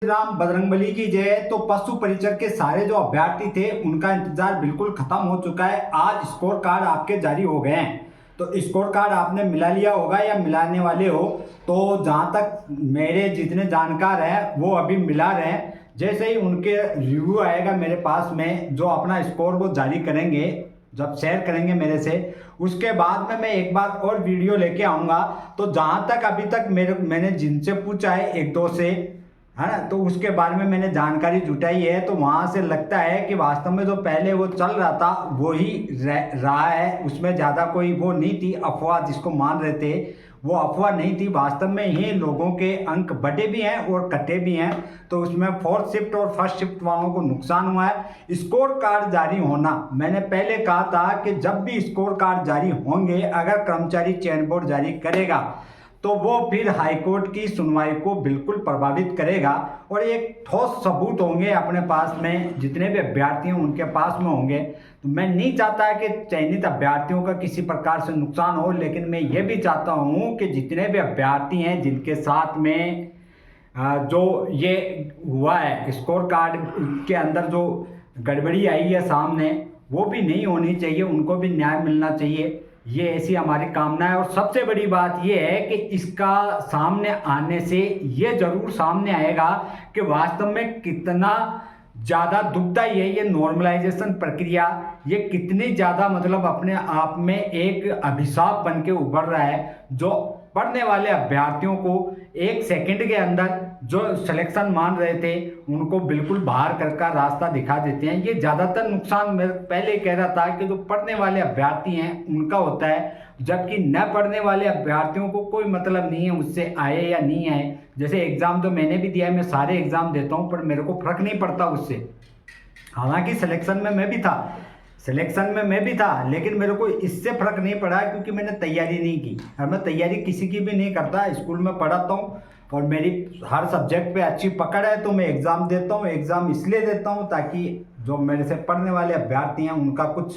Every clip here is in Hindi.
राम बजरंगबली की जय। तो पशु परिचर के सारे जो अभ्यर्थी थे उनका इंतजार बिल्कुल खत्म हो चुका है। आज स्कोर कार्ड आपके जारी हो गए हैं। तो स्कोर कार्ड आपने मिला लिया होगा या मिलाने वाले हो। तो जहां तक मेरे जितने जानकार हैं वो अभी मिला रहे हैं। जैसे ही उनके रिव्यू आएगा मेरे पास में, जो अपना स्कोर वो जारी करेंगे, जब शेयर करेंगे मेरे से, उसके बाद में मैं एक बार और वीडियो लेके आऊँगा। तो जहाँ तक अभी तक मैंने जिनसे पूछा है एक दो से, है ना, तो उसके बारे में मैंने जानकारी जुटाई है। तो वहाँ से लगता है कि वास्तव में जो पहले वो चल रहा था वो ही रहा है। उसमें ज़्यादा कोई वो नहीं थी, अफवाह जिसको मान रहे थे वो अफवाह नहीं थी। वास्तव में ही लोगों के अंक बढ़े भी हैं और कटे भी हैं। तो उसमें फोर्थ शिफ्ट और फर्स्ट शिफ्ट वालों को नुकसान हुआ है। स्कोर कार्ड जारी होना, मैंने पहले कहा था कि जब भी स्कोर कार्ड जारी होंगे, अगर कर्मचारी चयन बोर्ड जारी करेगा तो वो फिर हाईकोर्ट की सुनवाई को बिल्कुल प्रभावित करेगा और एक ठोस सबूत होंगे अपने पास में, जितने भी अभ्यर्थी हैं उनके पास में होंगे। तो मैं नहीं चाहता कि चयनित अभ्यर्थियों का किसी प्रकार से नुकसान हो, लेकिन मैं ये भी चाहता हूँ कि जितने भी अभ्यर्थी हैं जिनके साथ में जो ये हुआ है, स्कोर कार्ड के अंदर जो गड़बड़ी आई है सामने, वो भी नहीं होनी चाहिए, उनको भी न्याय मिलना चाहिए। ये ऐसी हमारी कामना है। और सबसे बड़ी बात ये है कि इसका सामने आने से ये जरूर सामने आएगा कि वास्तव में कितना ज़्यादा दुखदाई है ये नॉर्मलाइजेशन प्रक्रिया, ये कितनी ज़्यादा मतलब अपने आप में एक अभिशाप बन के उभर रहा है। जो पढ़ने वाले अभ्यर्थियों को एक सेकंड के अंदर जो सिलेक्शन मान रहे थे उनको बिल्कुल बाहर कर का रास्ता दिखा देते हैं। ये ज़्यादातर नुकसान मैं पहले कह रहा था कि जो पढ़ने वाले अभ्यर्थी हैं उनका होता है, जबकि न पढ़ने वाले अभ्यर्थियों को कोई मतलब नहीं है उससे आए या नहीं आए। जैसे एग्ज़ाम तो मैंने भी दिया है, मैं सारे एग्ज़ाम देता हूँ, पर मेरे को फ़र्क नहीं पड़ता उससे। हालांकि सिलेक्शन में मैं भी था, लेकिन मेरे को इससे फर्क नहीं पड़ा क्योंकि मैंने तैयारी नहीं की। और मैं तैयारी किसी की भी नहीं करता, स्कूल में पढ़ाता हूँ और मेरी हर सब्जेक्ट पे अच्छी पकड़ है, तो मैं एग्ज़ाम देता हूँ। एग्ज़ाम इसलिए देता हूँ ताकि जो मेरे से पढ़ने वाले अभ्यर्थी हैं उनका कुछ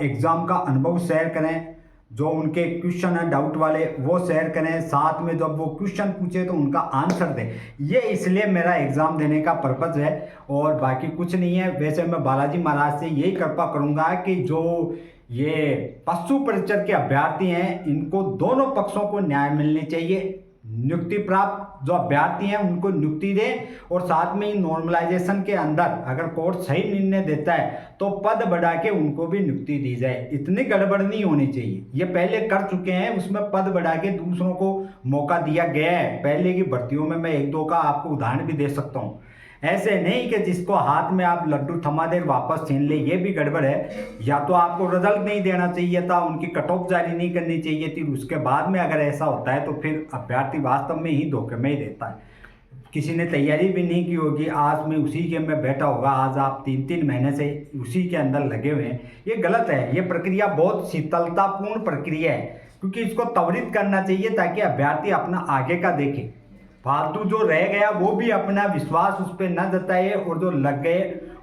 एग्ज़ाम का अनुभव शेयर करें, जो उनके क्वेश्चन है डाउट वाले वो शेयर करें, साथ में जब वो क्वेश्चन पूछे तो उनका आंसर दें। ये इसलिए मेरा एग्ज़ाम देने का पर्पज़ है और बाकी कुछ नहीं है। वैसे मैं बालाजी महाराज से यही कृपा करूँगा कि जो ये पशु परिचर के अभ्यर्थी हैं इनको दोनों पक्षों को न्याय मिलनी चाहिए। नियुक्ति प्राप्त जो अभ्यर्थी हैं उनको नियुक्ति दें और साथ में ही नॉर्मलाइजेशन के अंदर अगर कोर्ट सही निर्णय देता है तो पद बढ़ा के उनको भी नियुक्ति दी जाए। इतनी गड़बड़ नहीं होनी चाहिए, ये पहले कर चुके हैं, उसमें पद बढ़ा के दूसरों को मौका दिया गया है। पहले की भर्तियों में मैं एक दो का आपको उदाहरण भी दे सकता हूँ। ऐसे नहीं कि जिसको हाथ में आप लड्डू थमा दे वापस छीन ले, ये भी गड़बड़ है। या तो आपको रिजल्ट नहीं देना चाहिए था, उनकी कट ऑफ जारी नहीं करनी चाहिए थी, उसके बाद में अगर ऐसा होता है तो फिर अभ्यर्थी वास्तव में ही धोखे में ही रहता है। किसी ने तैयारी भी नहीं की होगी, आज में उसी के में बैठा होगा, आज आप 3-3 महीने से उसी के अंदर लगे हुए हैं। ये गलत है। ये प्रक्रिया बहुत शीतलतापूर्ण प्रक्रिया है क्योंकि इसको त्वरित करना चाहिए ताकि अभ्यर्थी अपना आगे का देखे। फालतू जो रह गया वो भी अपना विश्वास उस पर न जताए और जो लग गए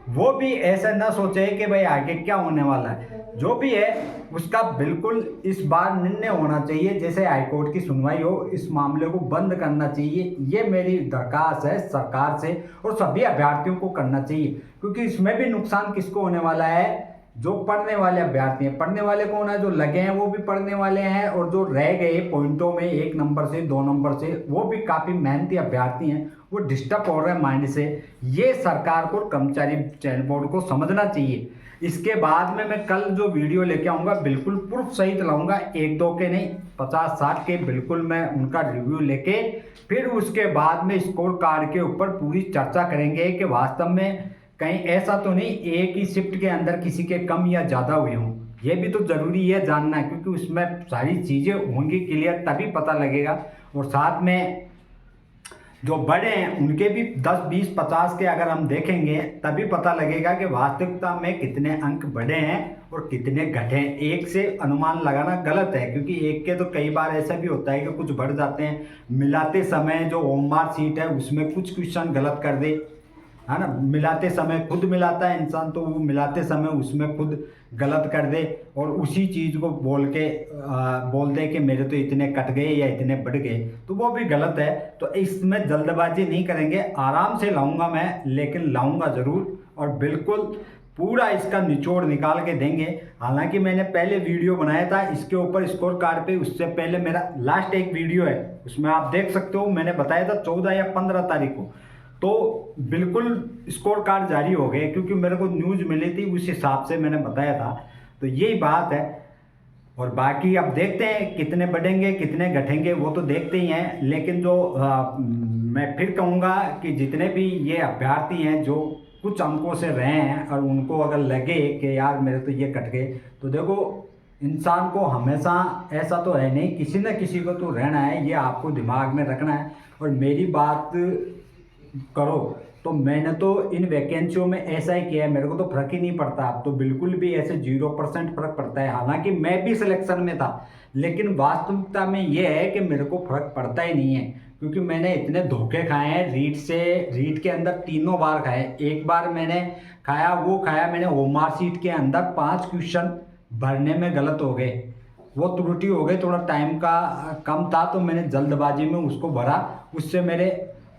वो भी ऐसा न सोचे कि भाई आगे क्या होने वाला है। जो भी है उसका बिल्कुल इस बार निर्णय होना चाहिए, जैसे हाईकोर्ट की सुनवाई हो, इस मामले को बंद करना चाहिए। ये मेरी दरखास्त है सरकार से और सभी अभ्यर्थियों को करना चाहिए, क्योंकि इसमें भी नुकसान किसको होने वाला है, जो पढ़ने वाले अभ्यर्थी हैं। पढ़ने वाले कौन है, जो लगे हैं वो भी पढ़ने वाले हैं और जो रह गए पॉइंटों में 1 नंबर से 2 नंबर से वो भी काफ़ी मेहनती अभ्यर्थी हैं, वो डिस्टर्ब हो रहे हैं माइंड से। ये सरकार को, कर्मचारी चयन बोर्ड को समझना चाहिए। इसके बाद में मैं कल जो वीडियो लेके आऊँगा बिल्कुल प्रूफ सहित लाऊंगा, 1-2 के नहीं 50-60 के बिल्कुल मैं उनका रिव्यू लेके फिर उसके बाद में स्कोर कार्ड के ऊपर पूरी चर्चा करेंगे कि वास्तव में कहीं ऐसा तो नहीं एक ही शिफ्ट के अंदर किसी के कम या ज़्यादा हुए हों। ये भी तो ज़रूरी है जानना, क्योंकि उसमें सारी चीज़ें होंगी क्लियर, तभी पता लगेगा। और साथ में जो बड़े हैं उनके भी 10, 20, 50 के अगर हम देखेंगे तभी पता लगेगा कि वास्तविकता में कितने अंक बढ़े हैं और कितने घटे हैं। एक से अनुमान लगाना गलत है, क्योंकि एक के तो कई बार ऐसा भी होता है कि कुछ बढ़ जाते हैं। मिलाते समय जो होमवर्क शीट है उसमें कुछ क्वेश्चन गलत कर दे, है ना, मिलाते समय खुद मिलाता है इंसान, तो वो मिलाते समय उसमें खुद गलत कर दे और उसी चीज़ को बोल दे कि मेरे तो इतने कट गए या इतने बढ़ गए, तो वो भी गलत है। तो इसमें जल्दबाजी नहीं करेंगे, आराम से लाऊंगा मैं, लेकिन लाऊंगा ज़रूर और बिल्कुल पूरा इसका निचोड़ निकाल के देंगे। हालांकि मैंने पहले वीडियो बनाया था इसके ऊपर स्कोर कार्ड पे, उससे पहले मेरा लास्ट एक वीडियो है, उसमें आप देख सकते हो मैंने बताया था 14 या 15 तारीख को, तो बिल्कुल स्कोर कार्ड जारी हो गए क्योंकि मेरे को न्यूज़ मिली थी, उस हिसाब से मैंने बताया था। तो यही बात है, और बाकी अब देखते हैं कितने बढ़ेंगे कितने घटेंगे, वो तो देखते ही हैं। लेकिन जो मैं फिर कहूँगा कि जितने भी ये अभ्यर्थी हैं जो कुछ अंकों से रहे हैं और उनको अगर लगे कि यार मेरे तो ये कट गए, तो देखो इंसान को हमेशा ऐसा तो है नहीं, किसी न किसी को तो रहना है, ये आपको दिमाग में रखना है। और मेरी बात करो तो मैंने तो इन वैकेंसियों में ऐसा ही किया है, मेरे को तो फर्क ही नहीं पड़ता, अब तो बिल्कुल भी ऐसे 0% फर्क पड़ता है। हालांकि मैं भी सिलेक्शन में था, लेकिन वास्तविकता में ये है कि मेरे को फर्क पड़ता ही नहीं है, क्योंकि मैंने इतने धोखे खाए हैं रीट के अंदर 3 बार खाए। एक बार मैंने खाया मैंने ओमार सीट के अंदर 5 क्वेश्चन भरने में गलत हो गए, वो त्रुटि हो गई, थोड़ा टाइम का कम था तो मैंने जल्दबाजी में उसको भरा, उससे मेरे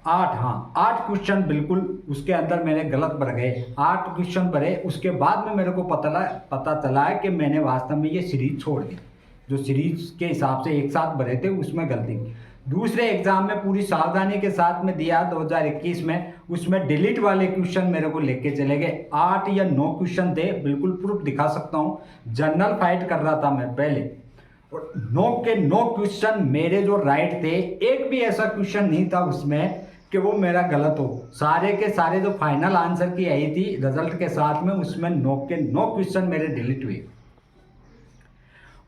8 क्वेश्चन बिल्कुल उसके अंदर मैंने गलत भर गए। 8 क्वेश्चन भरे, उसके बाद में मेरे को पता चला है कि मैंने वास्तव में ये सीरीज छोड़ दी, जो सीरीज के हिसाब से एक साथ भरे थे उसमें गलती की। दूसरे एग्जाम में पूरी सावधानी के साथ में दिया 2021 में, उसमें डिलीट वाले क्वेश्चन मेरे को लेके चले गए। 8 या 9 क्वेश्चन थे, बिल्कुल प्रूफ दिखा सकता हूँ, जनरल फाइट कर रहा था मैं पहले, और 9 के 9 क्वेश्चन मेरे जो राइट थे, एक भी ऐसा क्वेश्चन नहीं था उसमें कि वो मेरा गलत हो। सारे के सारे जो फाइनल आंसर की आई थी रिजल्ट के साथ में, उसमें 9 के 9 क्वेश्चन मेरे डिलीट हुए।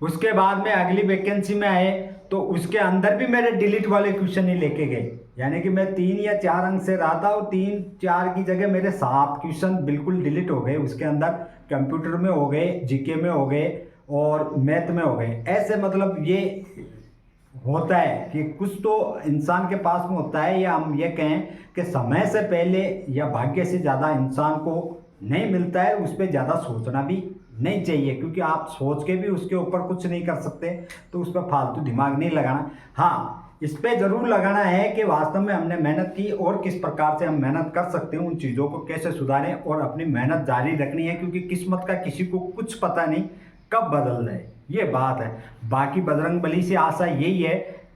उसके बाद में अगली वैकेंसी में आए तो उसके अंदर भी मेरे डिलीट वाले क्वेश्चन ही लेके गए, यानी कि मैं 3 या 4 अंक से रहा था और 3-4 की जगह मेरे 7 क्वेश्चन बिल्कुल डिलीट हो गए उसके अंदर, कंप्यूटर में हो गए, जीके में हो गए और मैथ में हो गए। ऐसे मतलब ये होता है कि कुछ तो इंसान के पास में होता है, या हम ये कहें कि समय से पहले या भाग्य से ज़्यादा इंसान को नहीं मिलता है, उस पर ज़्यादा सोचना भी नहीं चाहिए, क्योंकि आप सोच के भी उसके ऊपर कुछ नहीं कर सकते, तो उस पर फालतू दिमाग नहीं लगाना। हाँ, इस पर ज़रूर लगाना है कि वास्तव में हमने मेहनत की और किस प्रकार से हम मेहनत कर सकते हैं, उन चीज़ों को कैसे सुधारें और अपनी मेहनत जारी रखनी है, क्योंकि किस्मत का किसी को कुछ पता नहीं कब बदल जाए, ये बात है। बाकी बजरंग बली से आशा यही है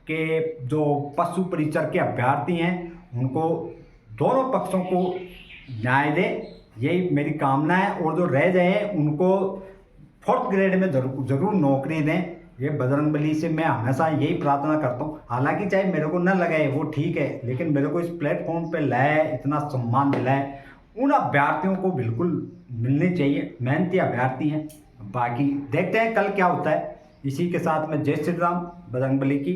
कि जो पशु परिचर के अभ्यर्थी हैं उनको दोनों पक्षों को न्याय दें, यही मेरी कामना है। और जो रह गए हैं उनको 4th ग्रेड में जरूर नौकरी दें, ये बजरंग बली से मैं हमेशा यही प्रार्थना करता हूँ। हालांकि चाहे मेरे को न लगाए वो ठीक है, लेकिन मेरे को इस प्लेटफॉर्म पे लाए, इतना सम्मान दिलाए, उन अभ्यर्थियों को बिल्कुल मिलनी चाहिए, मेहनती अभ्यर्थी हैं। बाकी देखते हैं कल क्या होता है। इसी के साथ में जय श्री राम, बजरंग बली की।